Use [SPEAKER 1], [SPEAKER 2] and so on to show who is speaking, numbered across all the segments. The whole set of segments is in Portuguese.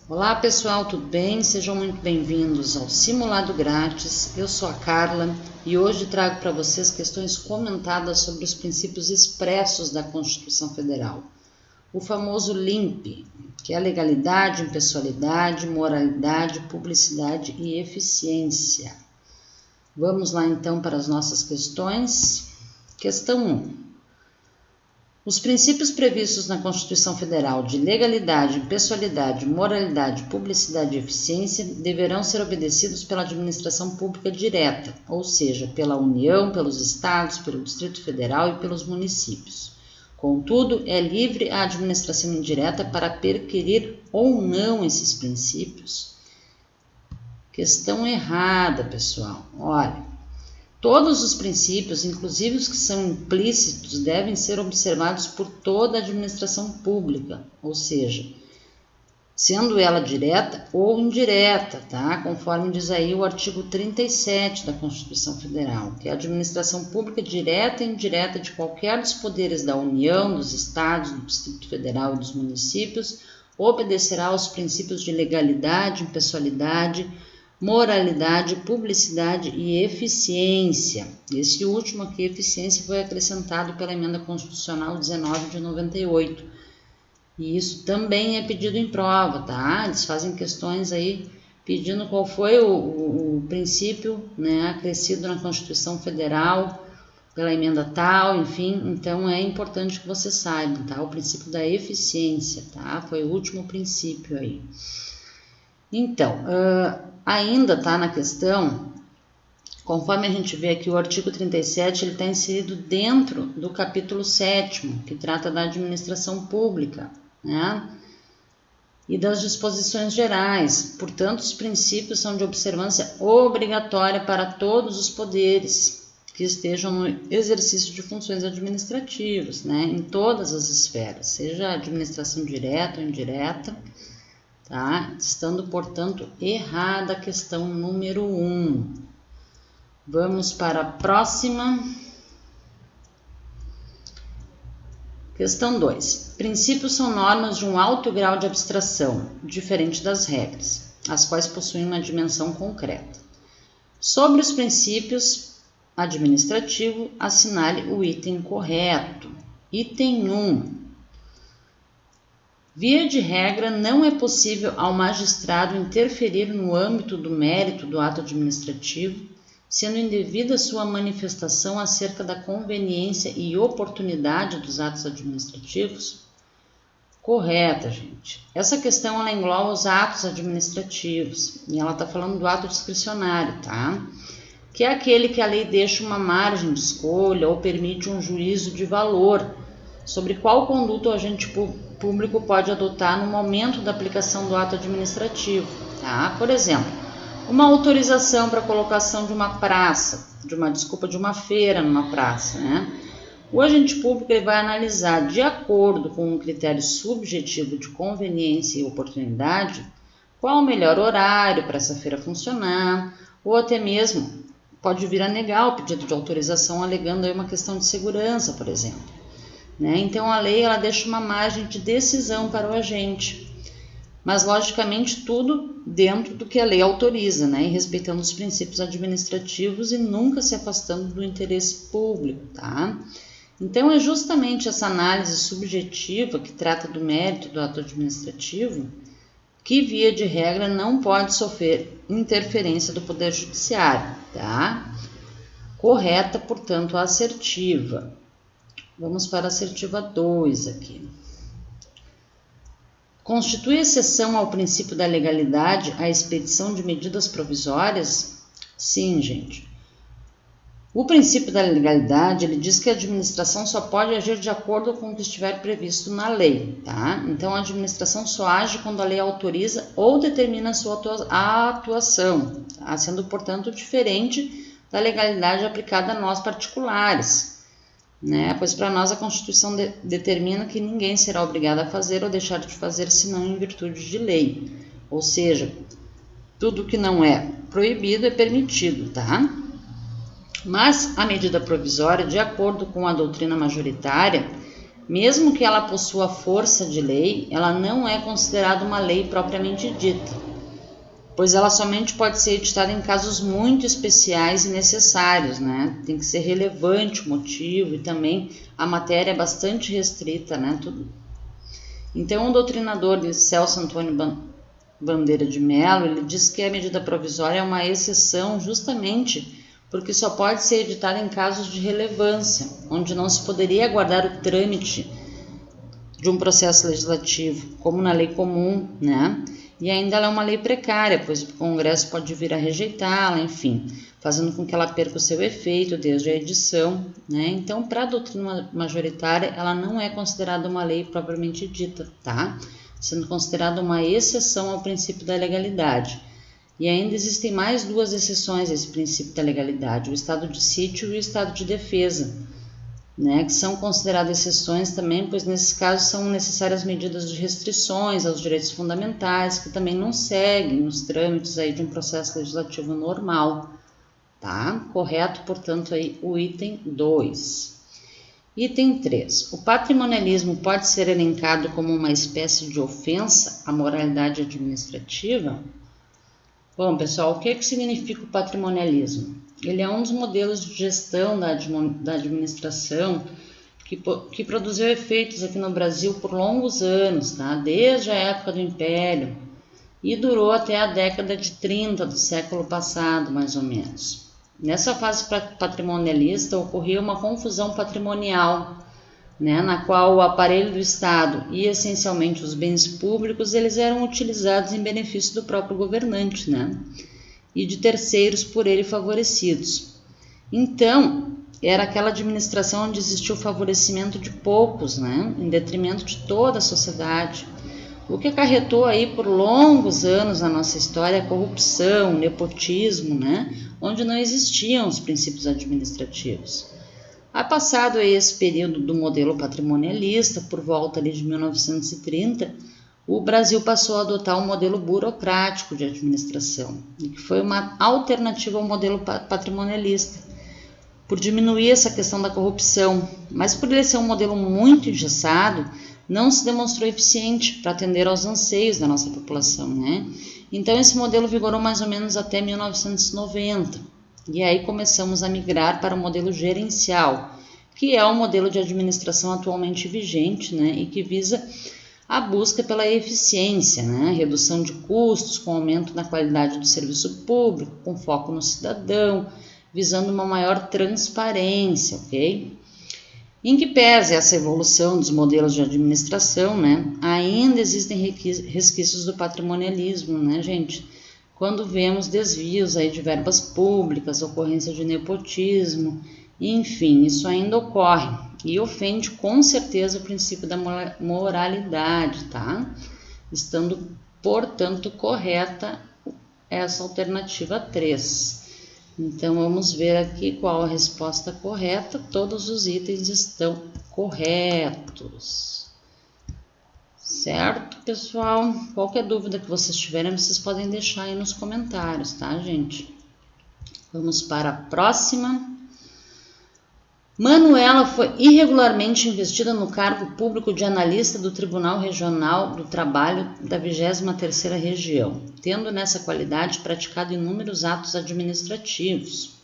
[SPEAKER 1] Olá pessoal, tudo bem? Sejam muito bem-vindos ao Simulado Grátis. Eu sou a Carla e hoje trago para vocês questões comentadas sobre os princípios expressos da Constituição Federal. O famoso LIMP, que é a legalidade, impessoalidade, moralidade, publicidade e eficiência. Vamos lá então para as nossas questões. Questão 1. Os princípios previstos na Constituição Federal de legalidade, impessoalidade, moralidade, publicidade e eficiência deverão ser obedecidos pela administração pública direta, ou seja, pela União, pelos estados, pelo Distrito Federal e pelos municípios. Contudo, é livre a administração indireta para perquirir ou não esses princípios. Questão errada, pessoal. Olha. Todos os princípios, inclusive os que são implícitos, devem ser observados por toda a administração pública, ou seja, sendo ela direta ou indireta, tá? Conforme diz aí o artigo 37 da Constituição Federal, que a administração pública direta e indireta de qualquer dos poderes da União, dos estados, do Distrito Federal e dos municípios obedecerá aos princípios de legalidade, impessoalidade, moralidade, publicidade e eficiência. Esse último aqui, eficiência, foi acrescentado pela Emenda Constitucional 19 de 98. E isso também é pedido em prova, tá? Eles fazem questões aí pedindo qual foi o princípio, né, acrescido na Constituição Federal pela emenda tal, enfim. Então é importante que você saiba, tá? O princípio da eficiência, tá? Foi o último princípio aí. Então, ainda está na questão, conforme a gente vê aqui, o artigo 37 ele está inserido dentro do capítulo 7º, que trata da administração pública, né? E das disposições gerais. Portanto, os princípios são de observância obrigatória para todos os poderes que estejam no exercício de funções administrativas, né? Em todas as esferas, seja administração direta ou indireta. Tá? Estando, portanto, errada a questão número 1. Vamos para a próxima. Questão 2. Princípios são normas de um alto grau de abstração, diferente das regras, as quais possuem uma dimensão concreta. Sobre os princípios administrativos, assinale o item correto. Item 1. Via de regra, não é possível ao magistrado interferir no âmbito do mérito do ato administrativo, sendo indevida sua manifestação acerca da conveniência e oportunidade dos atos administrativos? Correta, gente. Essa questão ela engloba os atos administrativos, e ela está falando do ato discricionário, tá? Que é aquele que a lei deixa uma margem de escolha ou permite um juízo de valor sobre qual conduta o agente público pode adotar no momento da aplicação do ato administrativo, tá? Por exemplo, uma autorização para a colocação de uma de uma feira numa praça, né? O agente público ele vai analisar, de acordo com um critério subjetivo de conveniência e oportunidade, qual o melhor horário para essa feira funcionar, ou até mesmo pode vir a negar o pedido de autorização alegando aí uma questão de segurança, por exemplo. Né? Então a lei ela deixa uma margem de decisão para o agente, mas logicamente tudo dentro do que a lei autoriza, né? E respeitando os princípios administrativos e nunca se afastando do interesse público, tá? Então é justamente essa análise subjetiva que trata do mérito do ato administrativo que, via de regra, não pode sofrer interferência do Poder Judiciário, tá? Correta, portanto, a assertiva. Vamos para a assertiva 2 aqui. Constitui exceção ao princípio da legalidade a expedição de medidas provisórias? Sim, gente. O princípio da legalidade, ele diz que a administração só pode agir de acordo com o que estiver previsto na lei, tá? Então, a administração só age quando a lei autoriza ou determina a sua atuação, tá? Sendo, portanto, diferente da legalidade aplicada a nós particulares. Né? Pois para nós a Constituição determina que ninguém será obrigado a fazer ou deixar de fazer senão em virtude de lei. Ou seja, tudo que não é proibido é permitido, tá? Mas a medida provisória, de acordo com a doutrina majoritária, mesmo que ela possua força de lei, ela não é considerada uma lei propriamente dita, pois ela somente pode ser editada em casos muito especiais e necessários, né? Tem que ser relevante o motivo e também a matéria é bastante restrita, né? Então, o doutrinador Celso Antônio Bandeira de Mello, ele diz que a medida provisória é uma exceção justamente porque só pode ser editada em casos de relevância, onde não se poderia aguardar o trâmite de um processo legislativo, como na lei comum, né? E ainda ela é uma lei precária, pois o Congresso pode vir a rejeitá-la, enfim, fazendo com que ela perca o seu efeito desde a edição, né? Então, para a doutrina majoritária, ela não é considerada uma lei propriamente dita, tá? Sendo considerada uma exceção ao princípio da legalidade. E ainda existem mais duas exceções a esse princípio da legalidade, o estado de sítio e o estado de defesa, né, que são consideradas exceções também, pois nesses casos são necessárias medidas de restrições aos direitos fundamentais, que também não seguem os trâmites aí de um processo legislativo normal, tá? Correto, portanto, aí o item 2. Item 3. O patrimonialismo pode ser elencado como uma espécie de ofensa à moralidade administrativa? Bom, pessoal, o que significa o patrimonialismo? Ele é um dos modelos de gestão da administração que produziu efeitos aqui no Brasil por longos anos, tá? Desde a época do Império, e durou até a década de 30 do século passado, mais ou menos. Nessa fase patrimonialista ocorria uma confusão patrimonial, né, na qual o aparelho do Estado e essencialmente os bens públicos eles eram utilizados em benefício do próprio governante, né, e de terceiros por ele favorecidos. Então, era aquela administração onde existia o favorecimento de poucos, né, em detrimento de toda a sociedade, o que acarretou aí por longos anos na nossa história a corrupção, o nepotismo, né, onde não existiam os princípios administrativos. Passado esse período do modelo patrimonialista, por volta ali de 1930, o Brasil passou a adotar um modelo burocrático de administração, que foi uma alternativa ao modelo patrimonialista, por diminuir essa questão da corrupção, mas por ele ser um modelo muito engessado, não se demonstrou eficiente para atender aos anseios da nossa população, né? Então esse modelo vigorou mais ou menos até 1990. E aí começamos a migrar para o modelo gerencial, que é o modelo de administração atualmente vigente, né, e que visa a busca pela eficiência, né, redução de custos com aumento na qualidade do serviço público, com foco no cidadão, visando uma maior transparência, ok? Em que pese essa evolução dos modelos de administração, né, ainda existem resquícios do patrimonialismo, né, gente? Quando vemos desvios aí de verbas públicas, ocorrência de nepotismo, enfim, isso ainda ocorre e ofende com certeza o princípio da moralidade, tá? Estando, portanto, correta essa alternativa 3. Então, vamos ver aqui qual a resposta correta. Todos os itens estão corretos. Certo, pessoal? Qualquer dúvida que vocês tiverem, vocês podem deixar aí nos comentários, tá, gente? Vamos para a próxima. Manuela foi irregularmente investida no cargo público de analista do Tribunal Regional do Trabalho da 23ª Região, tendo nessa qualidade praticado inúmeros atos administrativos.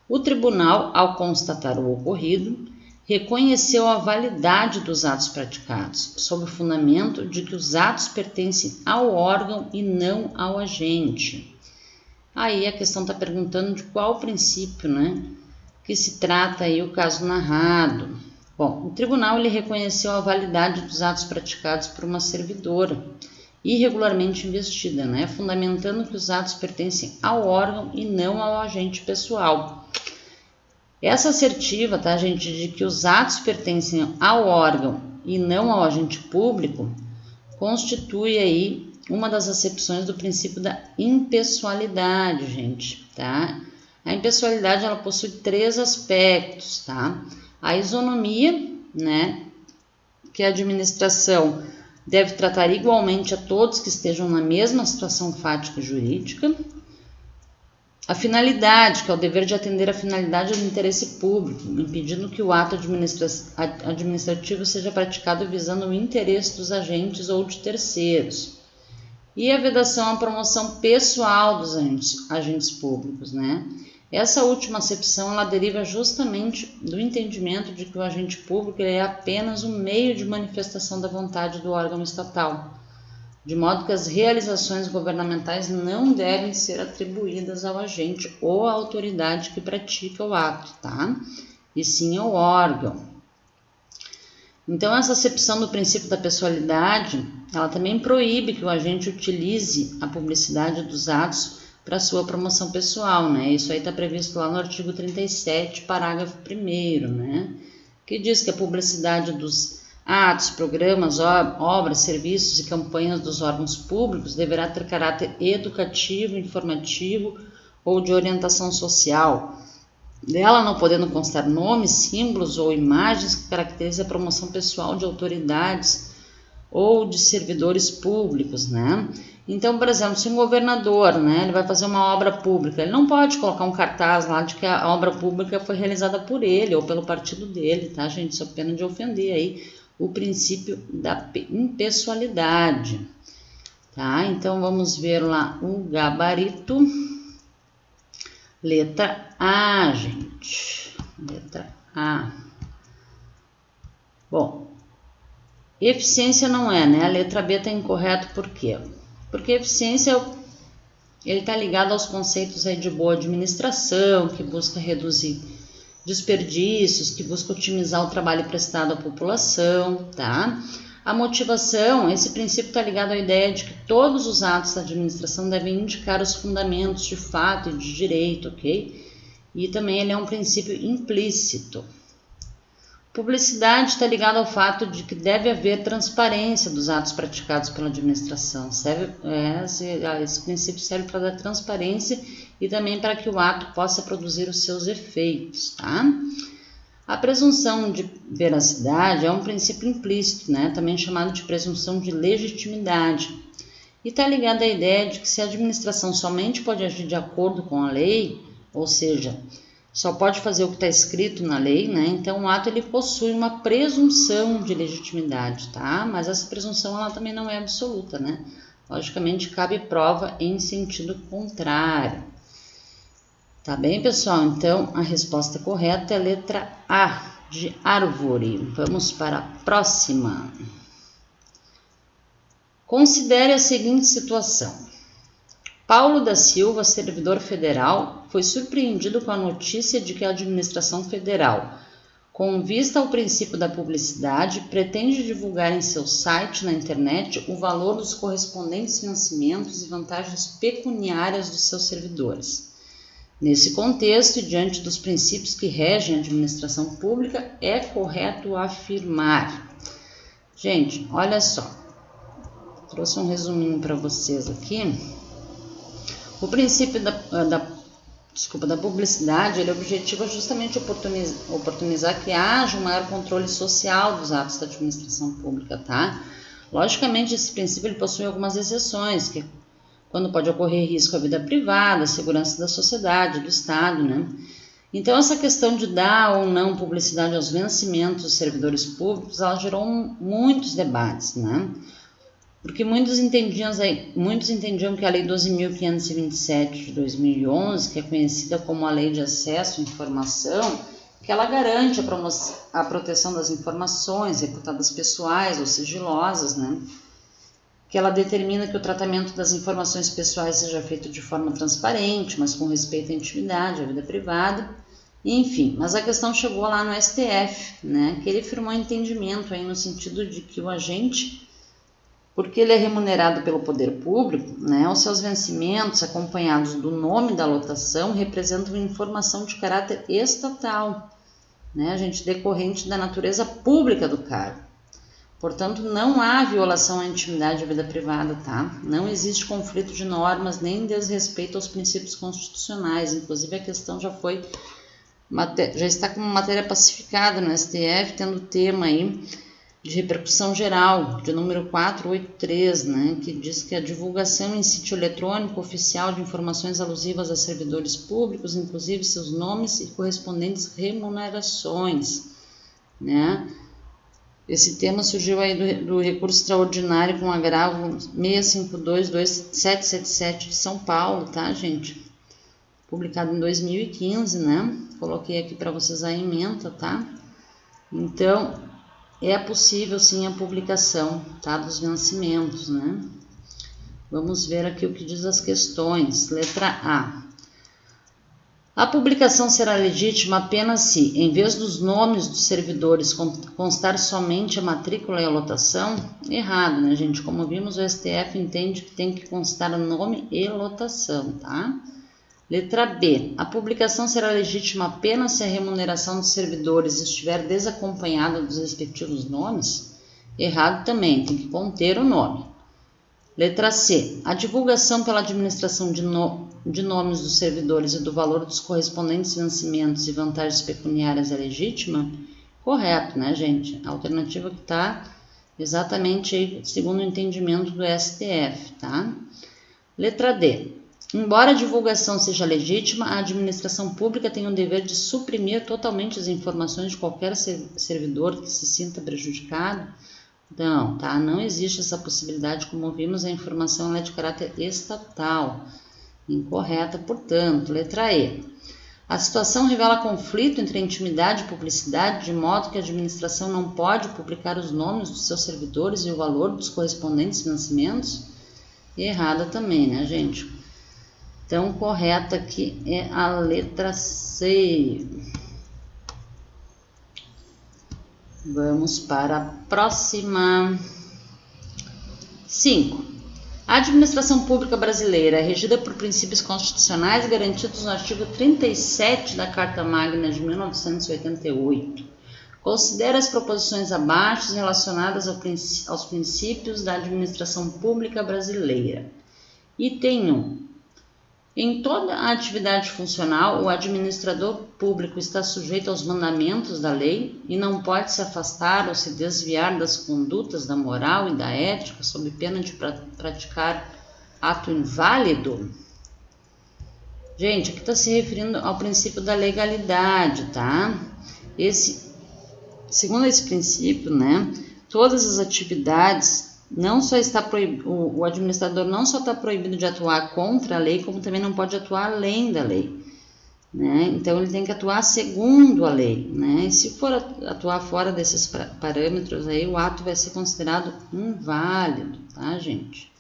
[SPEAKER 1] O tribunal, ao constatar o ocorrido, reconheceu a validade dos atos praticados, sob o fundamento de que os atos pertencem ao órgão e não ao agente. Aí a questão está perguntando de qual princípio, né, que se trata aí o caso narrado. Bom, o tribunal ele reconheceu a validade dos atos praticados por uma servidora, irregularmente investida, né, fundamentando que os atos pertencem ao órgão e não ao agente pessoal. Essa assertiva, tá, gente, de que os atos pertencem ao órgão e não ao agente público, constitui aí uma das acepções do princípio da impessoalidade, gente, tá? A impessoalidade, ela possui 3 aspectos, tá? A isonomia, né, que a administração deve tratar igualmente a todos que estejam na mesma situação fática e jurídica. A finalidade, que é o dever de atender à finalidade do interesse público, impedindo que o ato administrativo seja praticado visando o interesse dos agentes ou de terceiros. E a vedação à promoção pessoal dos agentes públicos, né? Essa última acepção, ela deriva justamente do entendimento de que o agente público é apenas um meio de manifestação da vontade do órgão estatal, de modo que as realizações governamentais não devem ser atribuídas ao agente ou à autoridade que pratica o ato, tá? E sim ao órgão. Então, essa acepção do princípio da pessoalidade, ela também proíbe que o agente utilize a publicidade dos atos para sua promoção pessoal, né? Isso aí está previsto lá no artigo 37, parágrafo 1º, né? Que diz que a publicidade dos atos, programas, obras, serviços e campanhas dos órgãos públicos deverá ter caráter educativo, informativo ou de orientação social, dela não podendo constar nomes, símbolos ou imagens que caracterizem a promoção pessoal de autoridades ou de servidores públicos, né? Então, por exemplo, se um governador, né, ele vai fazer uma obra pública, ele não pode colocar um cartaz lá de que a obra pública foi realizada por ele ou pelo partido dele, tá, gente? Sob pena de ofender aí o princípio da impessoalidade, tá? Então, vamos ver lá o gabarito. Letra A, gente. Letra A. Bom, eficiência não é, né? A letra B está incorreto, por quê? Porque eficiência, ele está ligado aos conceitos aí de boa administração, que busca reduzir desperdícios, que busca otimizar o trabalho prestado à população, tá? A motivação, esse princípio está ligado à ideia de que todos os atos da administração devem indicar os fundamentos de fato e de direito, ok? E também ele é um princípio implícito. Publicidade está ligada ao fato de que deve haver transparência dos atos praticados pela administração. Esse princípio serve para dar transparência e também para que o ato possa produzir os seus efeitos, tá? A presunção de veracidade é um princípio implícito, né? Também chamado de presunção de legitimidade. E está ligada à ideia de que se a administração somente pode agir de acordo com a lei, ou seja, só pode fazer o que está escrito na lei, né? Então o ato ele possui uma presunção de legitimidade, tá? Mas essa presunção ela também não é absoluta, né? Logicamente cabe prova em sentido contrário. Tá bem, pessoal? Então a resposta correta é a letra A, de árvore. Vamos para a próxima. Considere a seguinte situação. Paulo da Silva, servidor federal, foi surpreendido com a notícia de que a administração federal, com vista ao princípio da publicidade, pretende divulgar em seu site na internet o valor dos correspondentes vencimentos e vantagens pecuniárias dos seus servidores. Nesse contexto e diante dos princípios que regem a administração pública, é correto afirmar. Gente, olha só, trouxe um resuminho para vocês aqui. O princípio da publicidade, ele objetiva justamente oportunizar que haja um maior controle social dos atos da administração pública, tá? Logicamente, esse princípio ele possui algumas exceções, que é quando pode ocorrer risco à vida privada, à segurança da sociedade, do Estado, né? Então, essa questão de dar ou não publicidade aos vencimentos dos servidores públicos, ela gerou muitos debates, né? Porque muitos entendiam que a Lei 12.527 de 2011, que é conhecida como a Lei de Acesso à Informação, que ela garante a proteção das informações reputadas pessoais ou sigilosas, né? Que ela determina que o tratamento das informações pessoais seja feito de forma transparente, mas com respeito à intimidade, à vida privada, enfim. Mas a questão chegou lá no STF, né? Que ele firmou entendimento aí no sentido de que o agente, porque ele é remunerado pelo poder público, né, os seus vencimentos, acompanhados do nome da lotação, representam informação de caráter estatal, né, gente, decorrente da natureza pública do cargo. Portanto, não há violação à intimidade e à vida privada, tá? Não existe conflito de normas, nem desrespeito aos princípios constitucionais. Inclusive, a questão já está como matéria pacificada no STF, tendo tema aí de repercussão geral, de número 483, né, que diz que a divulgação em sítio eletrônico oficial de informações alusivas a servidores públicos, inclusive seus nomes e correspondentes remunerações, né. Esse tema surgiu aí do recurso extraordinário com agravo 6522777 de São Paulo, tá, gente? Publicado em 2015, né? Coloquei aqui para vocês a ementa, tá? Então, é possível sim a publicação, tá, dos vencimentos, né? Vamos ver aqui o que diz as questões. Letra A. A publicação será legítima apenas se, em vez dos nomes dos servidores, constar somente a matrícula e a lotação? Errado, né, gente? Como vimos, o STF entende que tem que constar nome e lotação, tá? Letra B. A publicação será legítima apenas se a remuneração dos servidores estiver desacompanhada dos respectivos nomes? Errado também, tem que conter o nome. Letra C. A divulgação pela administração de nomes dos servidores e do valor dos correspondentes vencimentos e vantagens pecuniárias é legítima? Correto, né, gente? A alternativa que está exatamente aí, segundo o entendimento do STF, tá? Letra D. Embora a divulgação seja legítima, a administração pública tem o dever de suprimir totalmente as informações de qualquer servidor que se sinta prejudicado? Não, tá? Não existe essa possibilidade, como vimos, a informação é de caráter estatal. Incorreta, portanto. Letra E. A situação revela conflito entre intimidade e publicidade, de modo que a administração não pode publicar os nomes dos seus servidores e o valor dos correspondentes vencimentos? Errada também, né, gente? Então, correta aqui é a letra C. Vamos para a próxima. 5. A administração pública brasileira é regida por princípios constitucionais garantidos no artigo 37 da Carta Magna de 1988. Considera as proposições abaixo relacionadas aos princípios da administração pública brasileira. Item 1. Em toda a atividade funcional, o administrador público está sujeito aos mandamentos da lei e não pode se afastar ou se desviar das condutas da moral e da ética sob pena de praticar ato inválido? Gente, aqui está se referindo ao princípio da legalidade, tá? Segundo esse princípio, né, todas as atividades não só está proibido, o administrador não só está proibido de atuar contra a lei, como também não pode atuar além da lei, né? Então ele tem que atuar segundo a lei, né? E se for atuar fora desses parâmetros aí, o ato vai ser considerado inválido, tá, gente?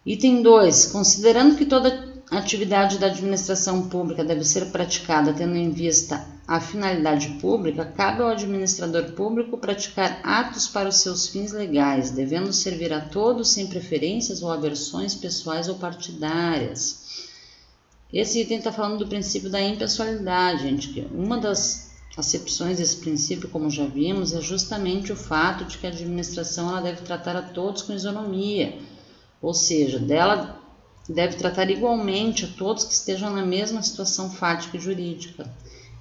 [SPEAKER 1] Item 2. Considerando que toda atividade da administração pública deve ser praticada tendo em vista a finalidade pública, cabe ao administrador público praticar atos para os seus fins legais, devendo servir a todos sem preferências ou aversões pessoais ou partidárias. Esse item está falando do princípio da impessoalidade, gente, que uma das acepções desse princípio, como já vimos, é justamente o fato de que a administração ela deve tratar a todos com isonomia, ou seja, dela deve tratar igualmente a todos que estejam na mesma situação fática e jurídica.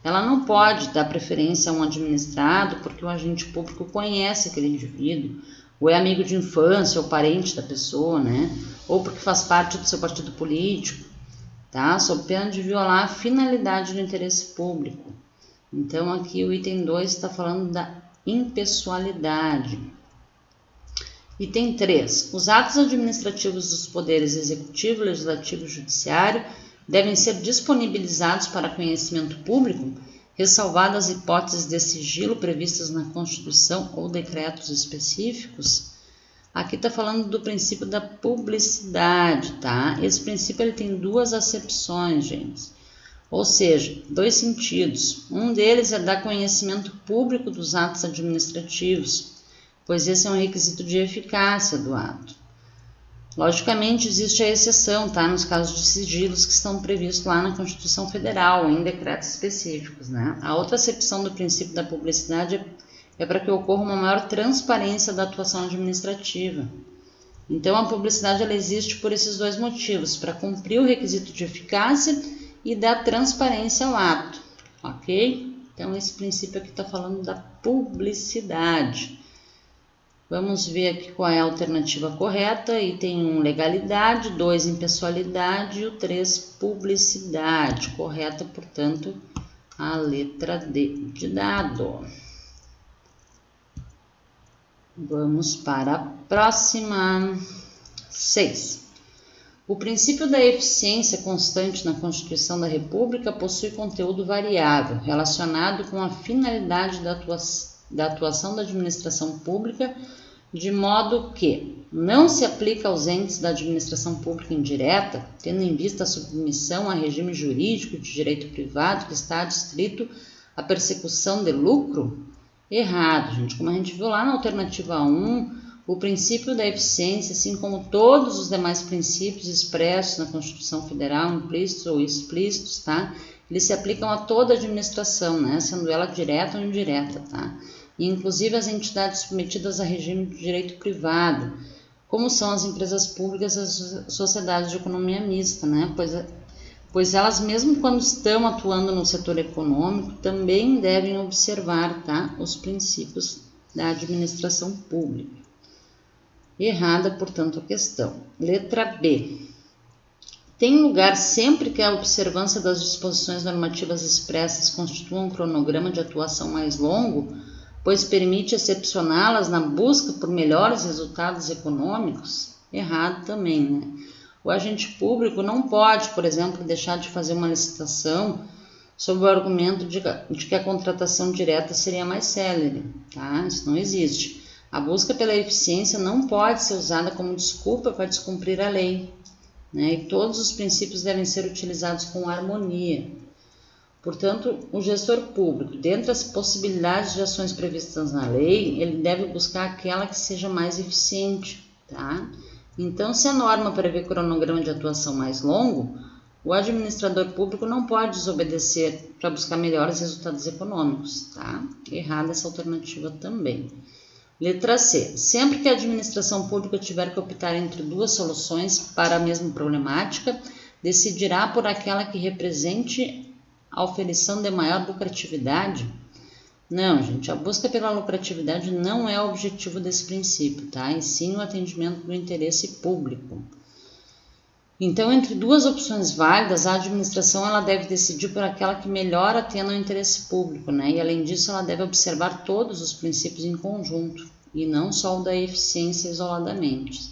[SPEAKER 1] Ela não pode dar preferência a um administrado porque o agente público conhece aquele indivíduo, ou é amigo de infância, ou parente da pessoa, né? Ou porque faz parte do seu partido político, tá? Sob pena de violar a finalidade do interesse público. Então, aqui o item 2 está falando da impessoalidade. Item 3. Os atos administrativos dos poderes executivo, legislativo e judiciário devem ser disponibilizados para conhecimento público, ressalvadas as hipóteses de sigilo previstas na Constituição ou decretos específicos. Aqui está falando do princípio da publicidade, tá? Esse princípio ele tem duas acepções, gente. Ou seja, dois sentidos. Um deles é dar conhecimento público dos atos administrativos, pois esse é um requisito de eficácia do ato. Logicamente, existe a exceção, tá? Nos casos de sigilos que estão previstos lá na Constituição Federal, em decretos específicos, né? A outra acepção do princípio da publicidade é para que ocorra uma maior transparência da atuação administrativa. Então, a publicidade ela existe por esses dois motivos, para cumprir o requisito de eficácia e dar transparência ao ato, ok? Então, esse princípio aqui está falando da publicidade. Vamos ver aqui qual é a alternativa correta. Item 1, legalidade, 2, impessoalidade e o 3, publicidade. Correta, portanto, a letra D de dado. Vamos para a próxima. 6. O princípio da eficiência constante na Constituição da República possui conteúdo variável, relacionado com a finalidade da atuação da administração pública, de modo que não se aplica aos entes da administração pública indireta, tendo em vista a submissão a regime jurídico de direito privado que está adstrito à persecução de lucro? Errado, gente. Como a gente viu lá na alternativa 1, o princípio da eficiência, assim como todos os demais princípios expressos na Constituição Federal, implícitos ou explícitos, tá? Eles se aplicam a toda a administração, né? Sendo ela direta ou indireta, tá? E inclusive as entidades submetidas a regime de direito privado, como são as empresas públicas e as sociedades de economia mista, né? Pois elas, mesmo quando estão atuando no setor econômico, também devem observar, tá? Os princípios da administração pública. Errada, portanto, a questão. Letra B. Tem lugar sempre que a observância das disposições normativas expressas constitua um cronograma de atuação mais longo, pois permite excepcioná-las na busca por melhores resultados econômicos? Errado também, né? O agente público não pode, por exemplo, deixar de fazer uma licitação sob o argumento de que a contratação direta seria mais célere, tá? Isso não existe. A busca pela eficiência não pode ser usada como desculpa para descumprir a lei, né? E todos os princípios devem ser utilizados com harmonia. Portanto, o gestor público, dentre as possibilidades de ações previstas na lei, ele deve buscar aquela que seja mais eficiente, tá? Então, se a norma prevê cronograma de atuação mais longo, o administrador público não pode desobedecer para buscar melhores resultados econômicos, tá? Errada essa alternativa também. Letra C. Sempre que a administração pública tiver que optar entre duas soluções para a mesma problemática, decidirá por aquela que represente a oferição de maior lucratividade? Não, gente, a busca pela lucratividade não é o objetivo desse princípio, tá? E sim o atendimento do interesse público. Então, entre duas opções válidas, a administração ela deve decidir por aquela que melhor atenda ao interesse público, né? E além disso, ela deve observar todos os princípios em conjunto, e não só o da eficiência isoladamente.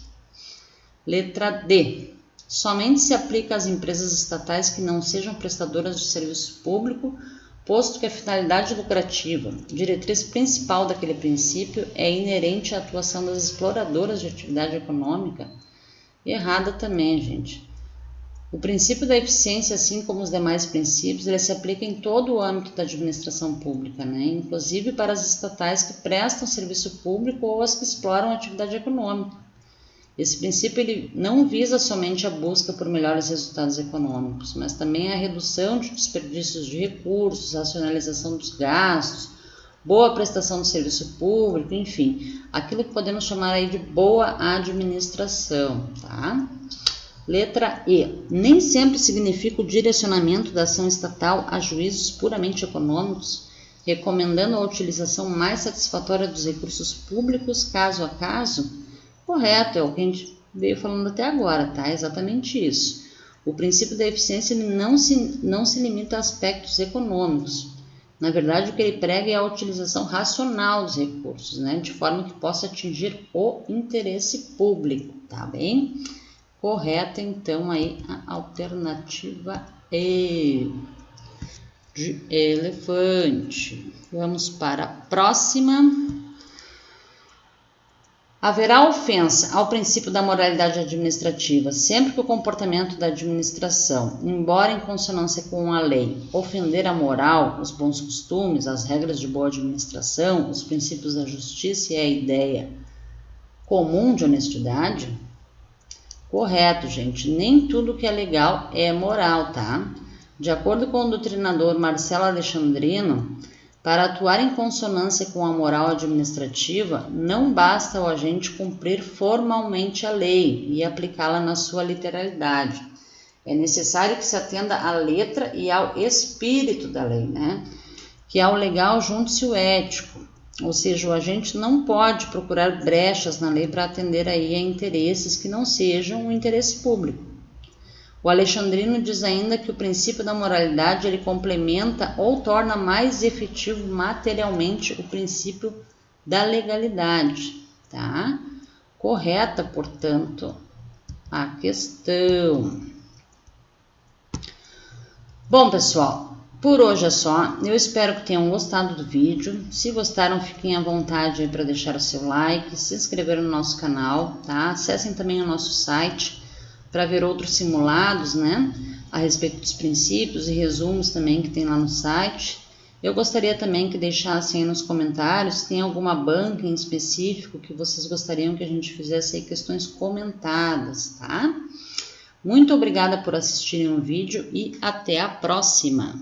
[SPEAKER 1] Letra D. Somente se aplica às empresas estatais que não sejam prestadoras de serviço público, posto que a finalidade lucrativa, diretriz principal daquele princípio, é inerente à atuação das exploradoras de atividade econômica. Errada também, gente. O princípio da eficiência, assim como os demais princípios, ele se aplica em todo o âmbito da administração pública, né? Inclusive para as estatais que prestam serviço público ou as que exploram atividade econômica. Esse princípio ele não visa somente a busca por melhores resultados econômicos, mas também a redução de desperdícios de recursos, a racionalização dos gastos, boa prestação do serviço público, enfim, aquilo que podemos chamar aí de boa administração, tá? Letra E. Nem sempre significa o direcionamento da ação estatal a juízos puramente econômicos, recomendando a utilização mais satisfatória dos recursos públicos caso a caso? Correto, é o que a gente veio falando até agora, tá? É exatamente isso. O princípio da eficiência ele não se limita a aspectos econômicos. Na verdade, o que ele prega é a utilização racional dos recursos, né? De forma que possa atingir o interesse público, tá bem? Correta, então, aí a alternativa E, de elefante. Vamos para a próxima. Haverá ofensa ao princípio da moralidade administrativa sempre que o comportamento da administração, embora em consonância com a lei, ofender a moral, os bons costumes, as regras de boa administração, os princípios da justiça e a ideia comum de honestidade? Correto, gente. Nem tudo que é legal é moral, tá? De acordo com o doutrinador Marcelo Alexandrino, para atuar em consonância com a moral administrativa, não basta o agente cumprir formalmente a lei e aplicá-la na sua literalidade. É necessário que se atenda à letra e ao espírito da lei, né? que ao legal junte-se o ético, ou seja, o agente não pode procurar brechas na lei para atender aí a interesses que não sejam o interesse público. O Alexandrino diz ainda que o princípio da moralidade ele complementa ou torna mais efetivo materialmente o princípio da legalidade, tá? Correta, portanto, a questão. Bom, pessoal, por hoje é só. Eu espero que tenham gostado do vídeo. Se gostaram, fiquem à vontade para deixar o seu like, se inscrever no nosso canal, tá? Acessem também o nosso site para ver outros simulados, né, a respeito dos princípios e resumos também que tem lá no site. Eu gostaria também que deixassem aí nos comentários se tem alguma banca em específico que vocês gostariam que a gente fizesse aí questões comentadas, tá? Muito obrigada por assistirem o vídeo e até a próxima!